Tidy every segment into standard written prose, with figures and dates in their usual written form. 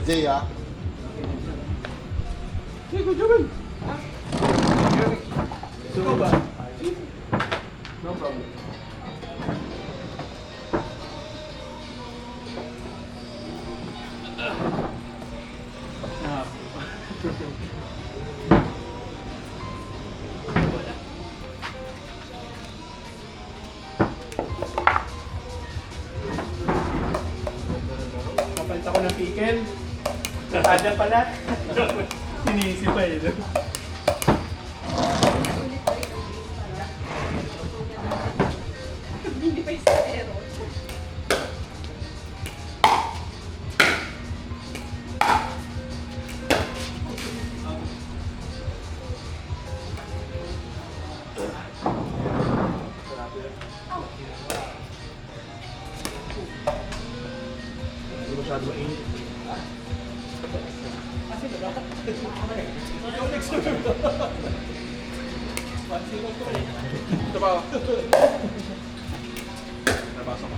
Jay, ah. Sige, good job. So, ba? No problem. Kapalit ako ng pickle. Ada pala. Sinisi pa eh. Hindi pa isa error. Hindi masyado mainit. Ito ba? Nabasa ko.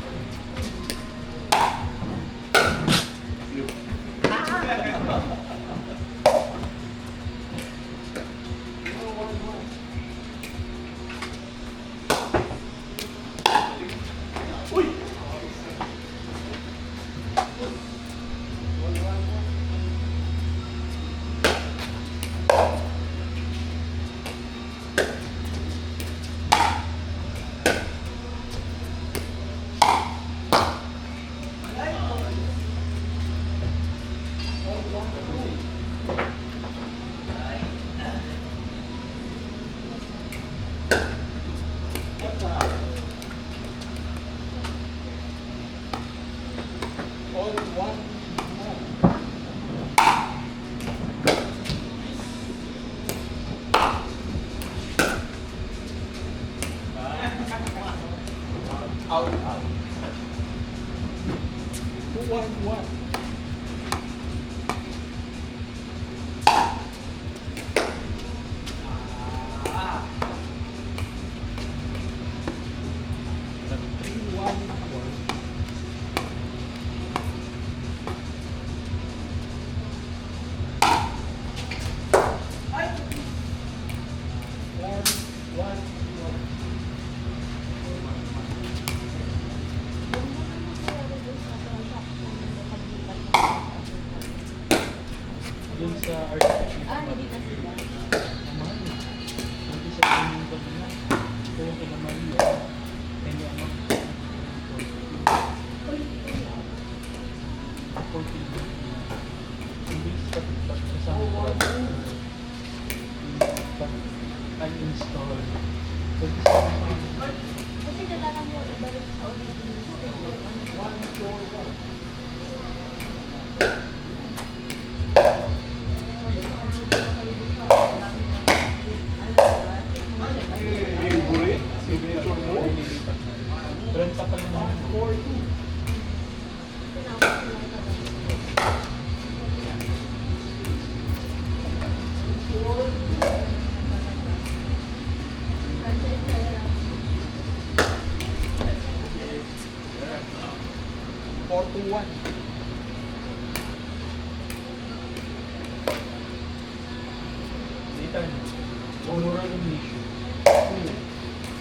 Uy! Out, out. 2-1-1. Dun sa architect. Hindi na sila. Mahal. Hindi sa training ko na. Ito yung kinamali. Kaya ano? 14. Hindi sa kasama ko. Pag-install. Kasi kailangan mo ibalik sa ulit. Yung guri, signature mo. Trend pa pala naman. 4-2. Dito. Oral issue.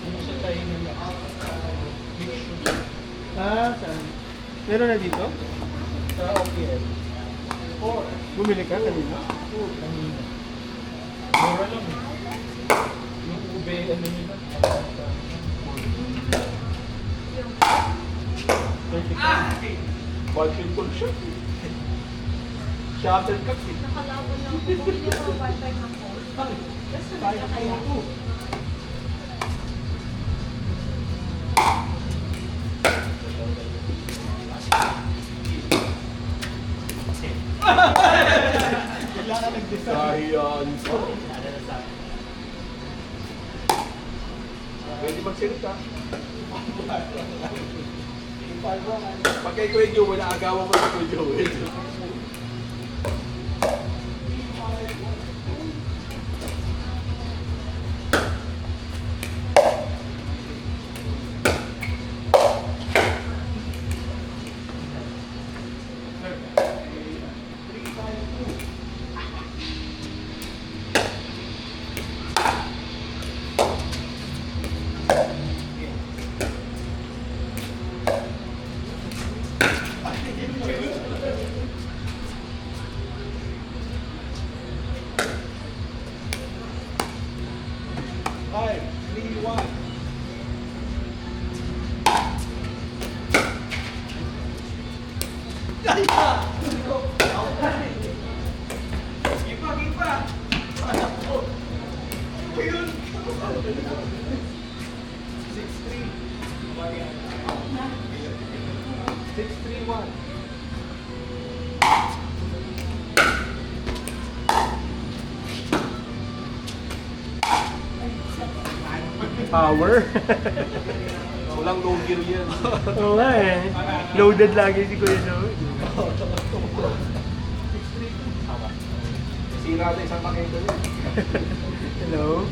Ano sa tayo nila? Issue. Saan? Meron na dito? Sa OPM. Bumili ka kanina? Kanina. Mura lang eh. Yung ube, ano nila? 30. Budget full siya. Shuttlecock eh. Nakalaban lang ako. Bumili ako one time ako. Tapos Kaya nabigla ko kaya. ako. Kailangan nag-design. Sayang. Pwede magsalita. Pag kay Kuya Joel, naagawan mo sa Kuya Joel. Power. Walang low gear yan. Oo nga eh. Loaded lagi si Kuya Joey. Sira na isang makito niya. Hello?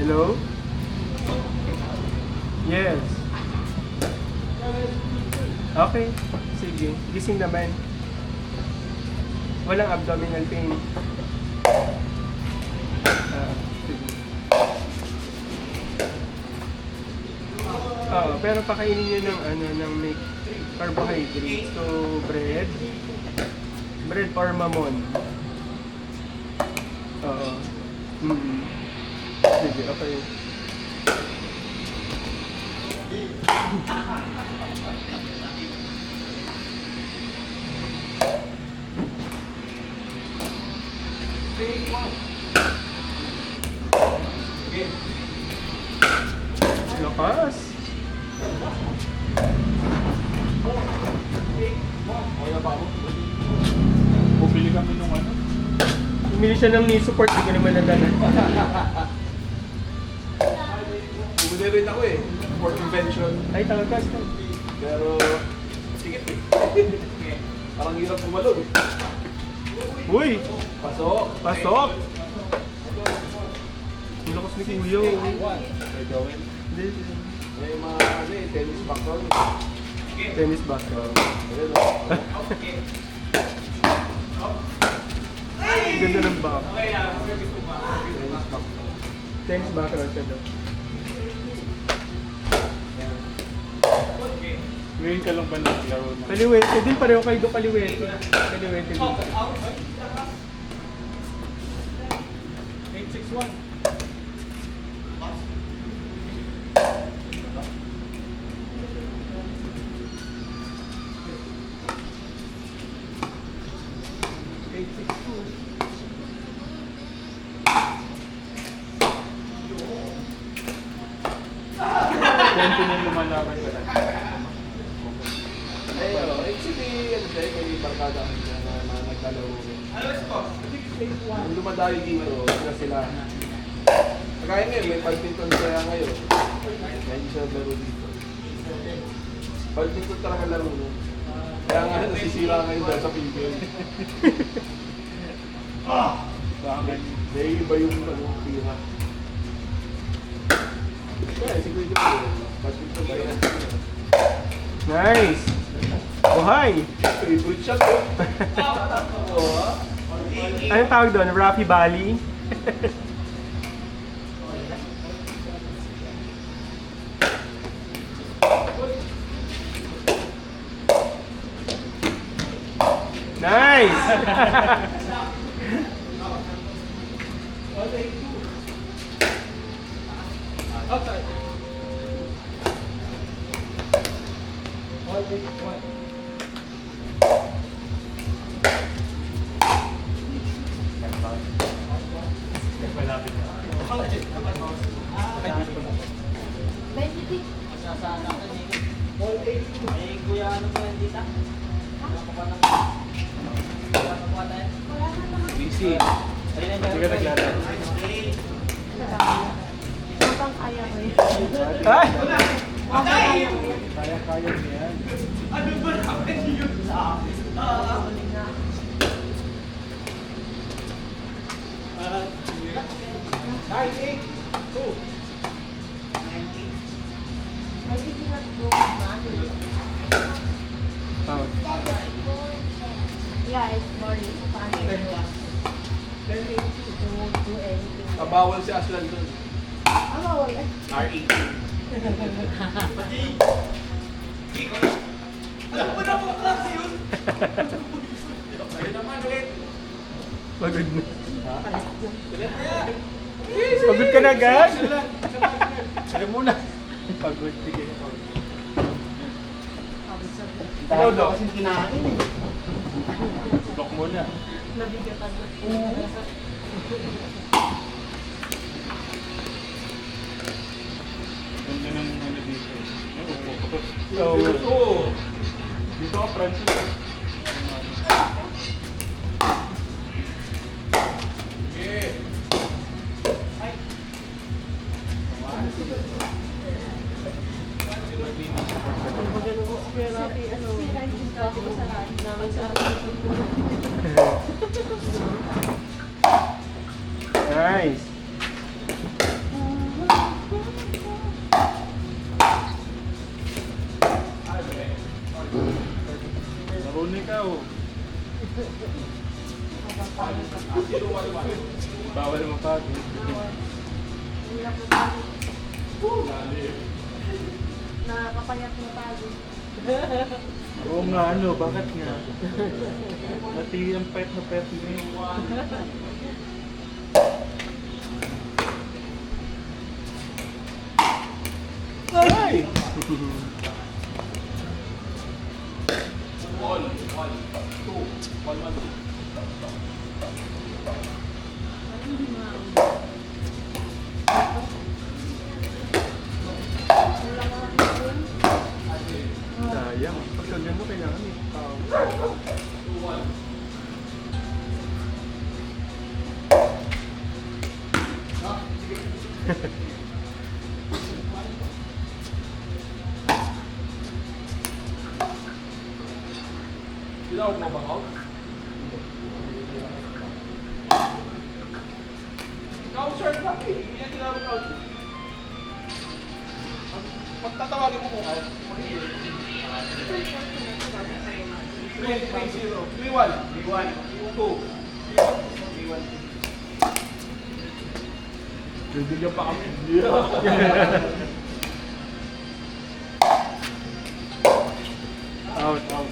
Hello? Yes. Okay. Sige. Gising naman. Walang abdominal pain. Sige. Oo, pero pakainin nyo ng ng make carbohydrates. So, bread. Bread or mamon. Oo. Sige, okay. Lakas. Okay na ba ako? Bumili kami nung ano. Bumili siya ng knee support, hindi ko naman nadala. Bumili rin ako eh. For invention. Ay, talaga. Pero, sikip eh. Parang hirap pumalog eh. Uy! Pasok. Pasok! Ang lakas ni Kuya. May gawin. Hindi. May mga tennis background. Tennis background. Ayun o. Ganda ng back. Tennis background. Tennis background siya daw. Ngayon ka lang ba naglaro na? Kaliwete din, pareho kayo doon kaliwete. Kaliwete din. 861. Kwento na lumalaban ka lang. Eh, actually, ano siya, may barkada kami na naglalaro. Nung dumadayo dito, sila. Kaya ngayon, may badminton kaya ngayon. Kaya hindi siya laro dito. Badminton talaga laro mo. Kaya nga nasisira ngayon dahil sa pinggil. Bakit? May iba yung tira. Kaya siguro dito badminton kaya. Nice! Buhay! Favorite shot ko. Oo. Anong tawag doon? Rafi Bali? Nice! Benedict. Busy. Hindi ka naglaro. Habang kaya ko yun. Ay! Kaya-kaya mo yan. Oh. Yeah, it's more fun. To do anything. Kabawal si Aslan doon. Ano, wala. Pagod na. Pagod ka na, guys? Alam mo na. Pagod. Sige. Ikaw, Doc. Kasi kinain eh. Dok mo na. Nabigatan ko. Ganda ng ano dito. Ay, upo. Oo. Oo. Dito ka, Francis. Nice. Marunong ikaw. Bawal mapagod. Nakakapayat mo tayo. Oo nga, ano, bakit nga? Pati ang pet na pet niya. Ay! Sayang. Pagkagyan mo kailangan eh. Tinawag mo ba ako? Ikaw, sir, bakit? Hindi yan tinawag ako. Pagtatawagin mo kung ano, mag-iilip. 3-0. 3-1. 2. Bibigyan pa kami. Out, out.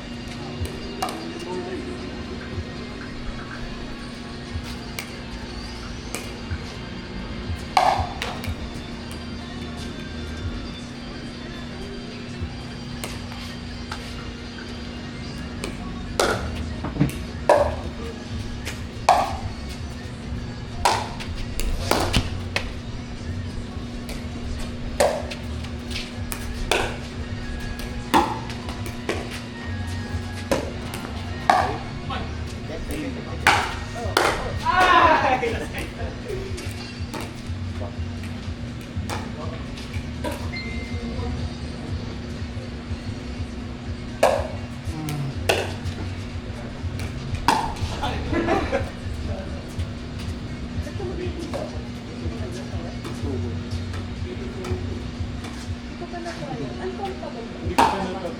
Ito ka na po ayun. Uncomfortable ba? Hindi ko pa natapos.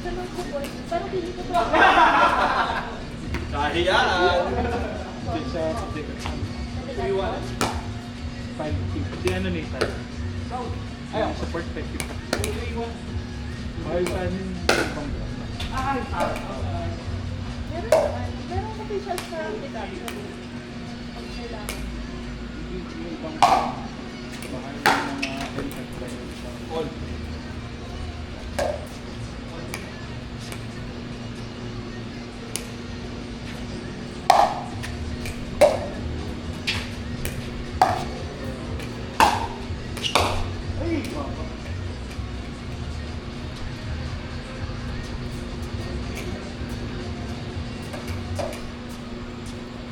Ganun po po. Parang hindi ko po. Kahiyaan! Di sa... Di ano ni tayo? Ayun, sa perspective. Ay, saan yung Meron official sa deduction. Pag kailangan. yung ibang mahal ng mga health advisors. All.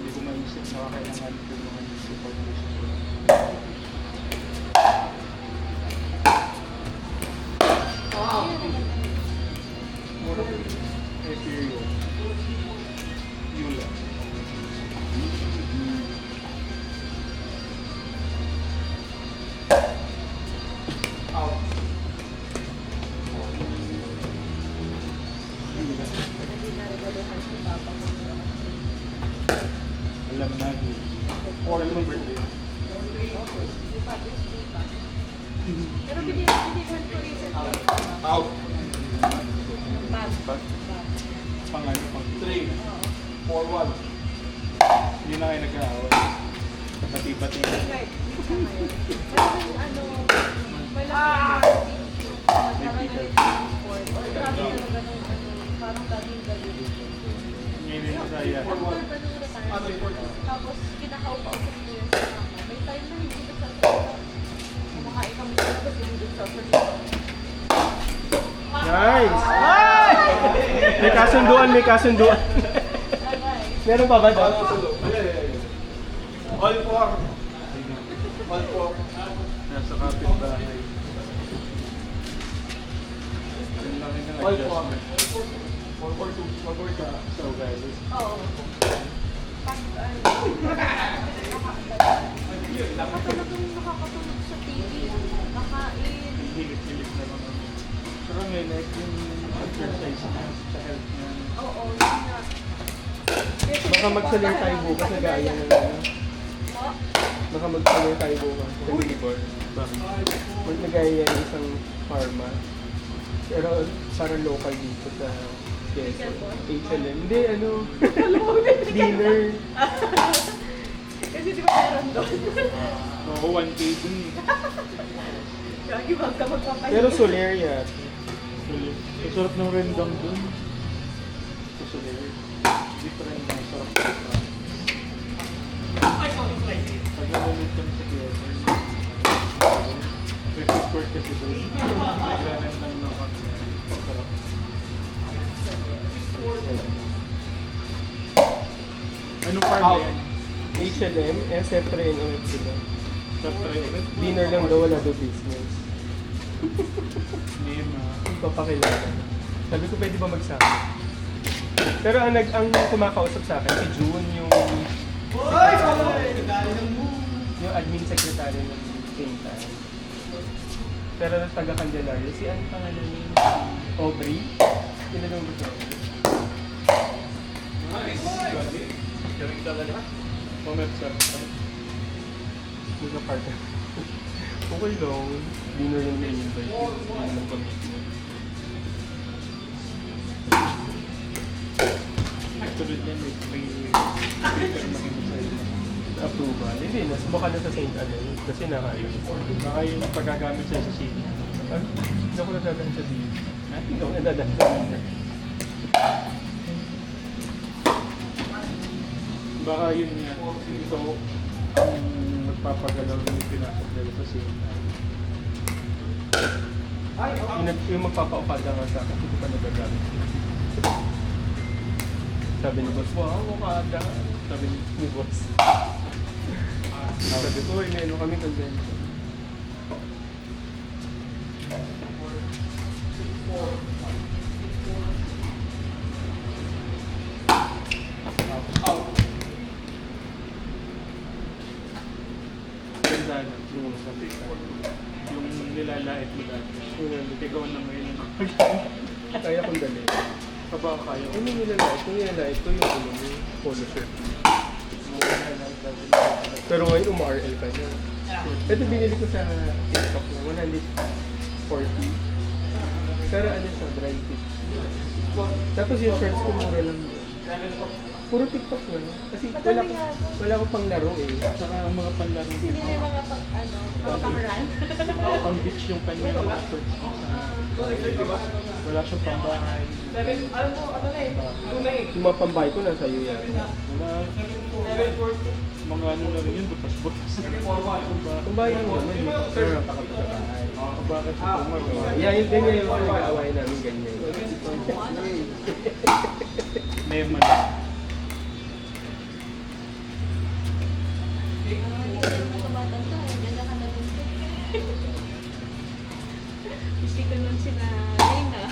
Hindi ko maisip na kailangan ko mga supervision. Ethereum. Yula. Out. Yula. Alam na. Or yung birthday. Pero binigyan ko recently. Out. Bag. Bag. Pang-ano, pang 3. 4-1. Hindi na kayo nag-aaway. Pati-pati. Right. Pero ano, may laki magkakaroon ng sport. Grabe talaga nung ano, parang daging-daging. Ngayon yung saya. Tapos kinakaupa ko sa years na ako. May time na hindi ko sasalita. Kumakain kami sa labas, hindi ko sasalita. Nice! May kasunduan, may kasunduan. Meron pa ba doon? All 4. All 4. Nasa kapitbahay. Ang laki ng All 4. adjustment. 4-1. Mag-work ka sa ugali. Oo. Pag nakakatulog sa TV, nakain. Hilit-hilit naman ako. Pero ngayon, like yung exercise na sa health niya. Oo, yun nga. Baka magsalir tayo bukas, nag-aaya ng ano. Po? Baka magsalir tayo bukas. Sa Billboard. Bakit? Nag-aaya ng isang pharma. Pero parang local dito sa Quezon. H&M. Hindi, ano. Dinner. Kasi di ba meron doon? Oo, 1K dun eh. Gagi, wag ka magpapahinga. Pero Soler yan. Sulit. Ang sarap ng rendang dun. Sa Soler. Different na sarap ng rendang. Pag nalulog kami sa Quezon, may food court kasi doon. Naglanan lang ng kami. Ang sarap. Anong farm na yan? H&M, SF3 and OF sila. Sarap tayo ulit. Dinner lang daw, wala daw business. Hindi ma. Papakilala. Sabi ko, pwede ba magsama? Pero ang kumakausap sa akin, si June, yung admin secretary ng Pinta. Pero taga Candelaria, si ano pangalan niya? Aubrey? Tinanong mo siya. Pumepsap. Magka-partner. Okay lang. Dinner yung in-invite. Hindi naman commitment. Tulad yan, may speaker makinig sa'yo. Approval. Hindi, baka na sa St. Anne. Kasi nakaayos. Baka yung pagkagamit sa'yo sa city. Ano? Hindi ako nadadaan sa dito. Ha? Hindi ako nadadaan sa dito. Baka yun nga. Ito ang magpapagalaw yung pinasok nila sa city. Yung magpapaukada nga sa akin, hindi pa nagagamit. Sabi ni boss, wow, ukada. Sabi ni boss. Sabi ko, may ano kami convention. Ganda na. Yung sabi ka. Yung nilalait mo dati. Ikaw na ngayon. Kaya kong dali. Kaba kaya. Ano yung nilalait? Yung nilalait ko yung ano, yung polo shirt. Pero ngayon, UMRL ka na. Ito binili ko sa TikTok na 140. Pero ano siya, dry fit. Tapos yung shirts ko mura lang. Puro TikTok na. Kasi wala ko pang laro eh. Saka ang mga panlarong Sino yung mga pang-run? pang beach yung kanya mga shorts. Wala siyang pambahay. Yung mga pambahay ko nasa iyo yan. Wala. Mga ano na rin yun, butas-butas. Pambahay lang naman. Pero napakapagkabahay. Bakit ito magawa? Yeah, yung ganyan yung mga nag-aaway namin ganyan. May mali. Hindi ko nun sila Reyna.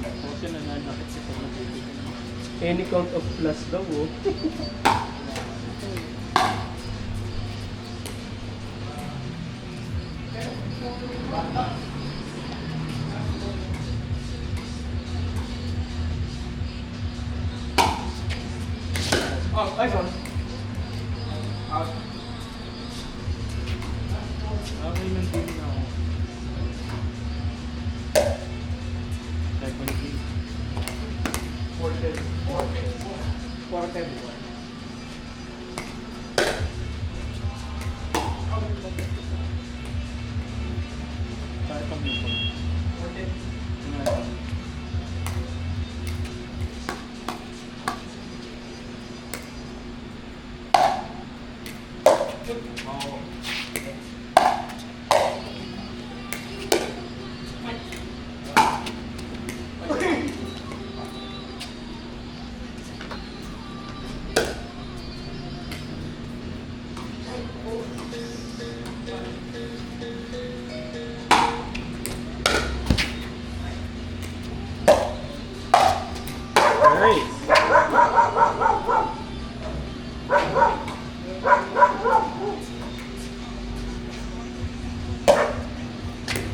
Kasi nananakit siya pag nabibigyan. Any count of plus daw oh. Okay, nandun na ako. Like, nandun. Tayo pang lupon.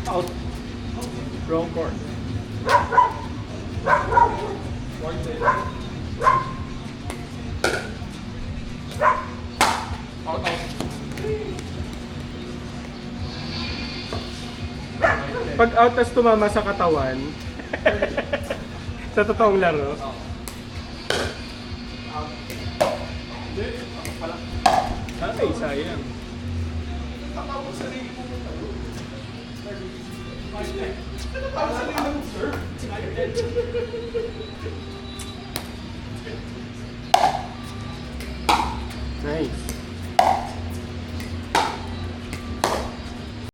Out. Wrong court. Out, out. Pag out tas tumama sa katawan, sa totoong laro, ay, sayang. Nakapag sarili mo mo tayo. Nakapag sarili mo, sir.